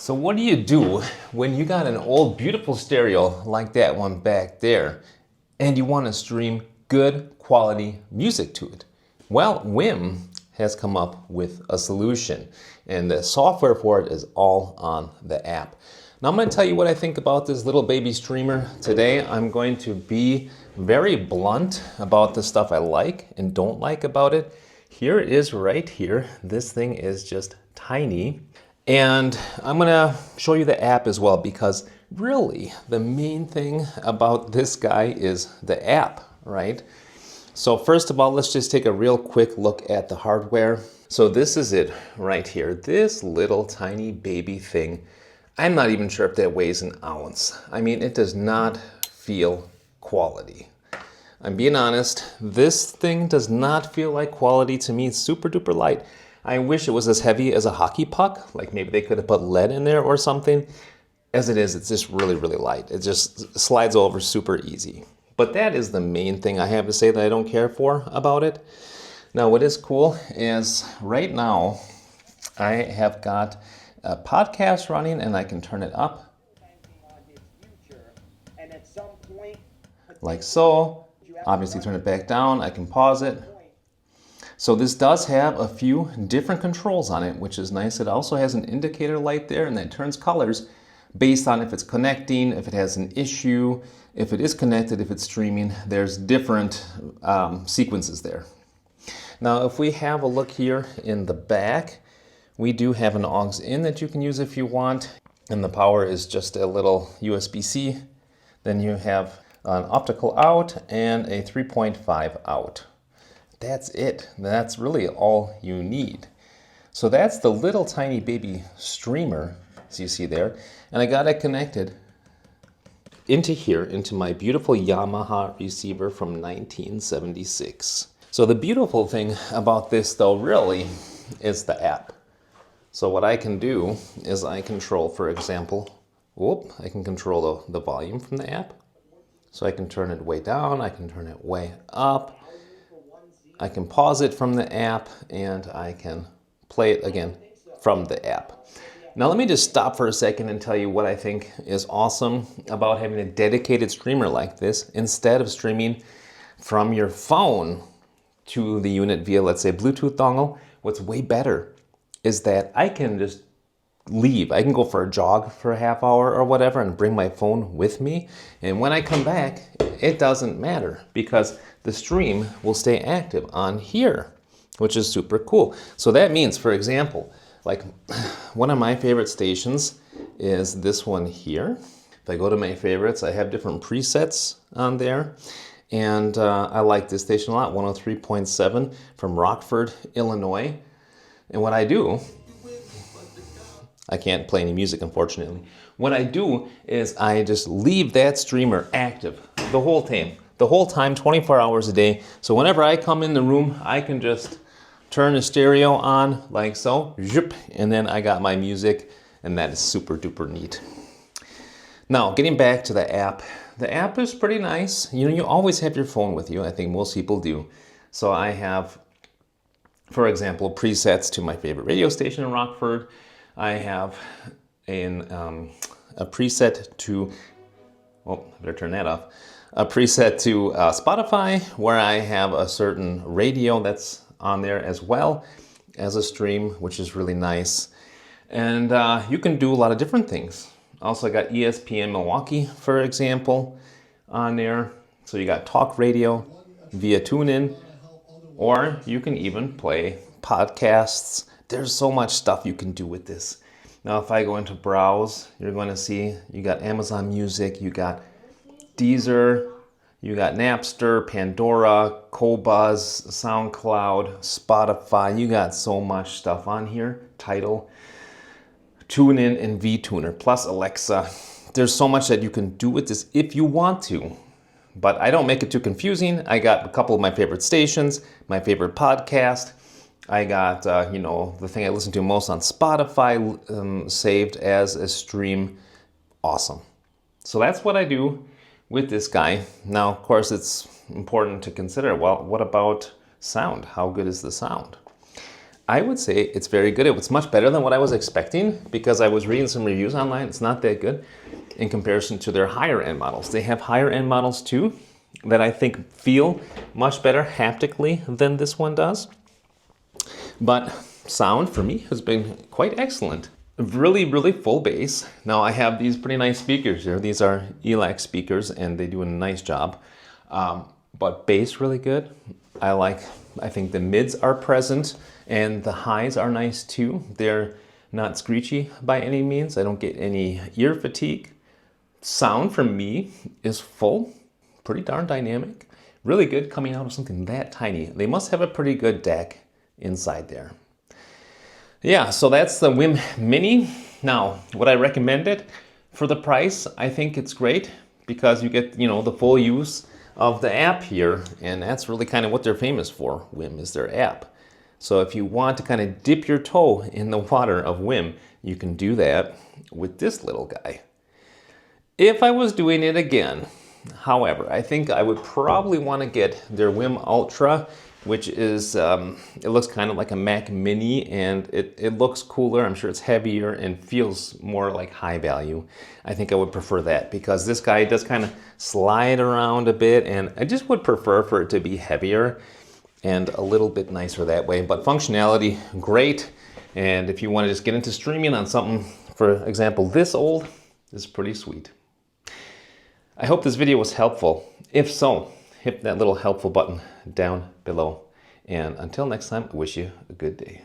So what do you do when you got an old beautiful stereo like that one back there and you want to stream good quality music to it? Well, Wiim has come up with a solution, and the software for it is all on the app. Now I'm going to tell you what I think about this little baby streamer today. I'm going to be very blunt about the stuff I like and don't like about it. Here it is right here. This thing is just tiny. And I'm gonna show you the app as well, because really the main thing about this guy is the app, right? So first of all, let's just take a real quick look at the hardware. So this is it right here. This little tiny baby thing. I'm not even sure if that weighs an ounce. I mean, it does not feel quality. I'm being honest, this thing does not feel like quality to me. It's super duper light. I wish it was as heavy as a hockey puck, like maybe they could have put lead in there or something. As it is, it's just really, really light. It just slides over super easy. But that is the main thing I have to say that I don't care for about it. Now, what is cool is right now I have got a podcast running and I can turn it up like so. Obviously turn it back down, I can pause it. So this does have a few different controls on it, which is nice. It also has an indicator light there, and that turns colors based on if it's connecting, if it has an issue, if it is connected, if it's streaming. There's different sequences there. Now, if we have a look here in the back, we do have an aux in that you can use if you want, and the power is just a little USB-C. Then you have an optical out and a 3.5 out. That's it. That's really all you need. So that's the little tiny baby streamer, as you see there. And I got it connected into here, into my beautiful Yamaha receiver from 1976. So the beautiful thing about this though really is the app. So what I can do is I control, for example, I can control the volume from the app. So I can turn it way down, I can turn it way up. I can pause it from the app, and I can play it again from the app. Now let me just stop for a second and tell you what I think is awesome about having a dedicated streamer like this instead of streaming from your phone to the unit via, let's say, Bluetooth dongle. What's way better is that I can just leave. I can go for a jog for a half hour or whatever and bring my phone with me. And when I come back, it doesn't matter because the stream will stay active on here, which is super cool. So that means, for example, like one of my favorite stations is this one here. If I go to my favorites, I have different presets on there. And I like this station a lot, 103.7 from Rockford, Illinois. And what I do, I can't play any music, unfortunately. What I do is I just leave that streamer active the whole time, 24 hours a day. So whenever I come in the room, I can just turn the stereo on like so, and then I got my music, and that is super duper neat. Now, getting back to the app is pretty nice. You know, you always have your phone with you. I think most people do. So I have, for example, presets to my favorite radio station in Rockford. I have a preset to, I better turn that off. A preset to Spotify, where I have a certain radio that's on there as well as a stream, which is really nice. And you can do a lot of different things. Also, I got ESPN Milwaukee, for example, on there. So you got talk radio via TuneIn, or you can even play podcasts. There's so much stuff you can do with this. Now, if I go into browse, you're going to see you got Amazon Music, you got Deezer, you got Napster, Pandora, Qobuz, SoundCloud, Spotify. You got so much stuff on here. Tidal, TuneIn, and VTuner, plus Alexa. There's so much that you can do with this if you want to. But I don't make it too confusing. I got a couple of my favorite stations, my favorite podcast. I got, the thing I listen to most on Spotify saved as a stream. Awesome. So that's what I do with this guy. Now, of course, it's important to consider, well, what about sound? How good is the sound? I would say it's very good. It's much better than what I was expecting because I was reading some reviews online. It's not that good in comparison to their higher end models. They have higher end models too that I think feel much better haptically than this one does. But sound for me has been quite excellent. Really, really full bass. Now I have these pretty nice speakers here. These are ELAC speakers and they do a nice job. But bass really good. I think the mids are present and the highs are nice too. They're not screechy by any means. I don't get any ear fatigue. Sound for me is full, pretty darn dynamic. Really good coming out of something that tiny. They must have a pretty good DAC inside there. Yeah, so that's the Wiim Mini. Now, would I recommend it? For the price, I think it's great because you get, the full use of the app here, and that's really kind of what they're famous for, Wiim, is their app. So if you want to kind of dip your toe in the water of Wiim, you can do that with this little guy. If I was doing it again, however, I think I would probably want to get their Wiim Ultra, which is, it looks kind of like a Mac Mini, and it looks cooler. I'm sure it's heavier and feels more like high value. I think I would prefer that because this guy does kind of slide around a bit, and I just would prefer for it to be heavier and a little bit nicer that way. But functionality, great. And if you want to just get into streaming on something, for example, this old, this is pretty sweet. I hope this video was helpful. If so, hit that little helpful button down below. And until next time, I wish you a good day.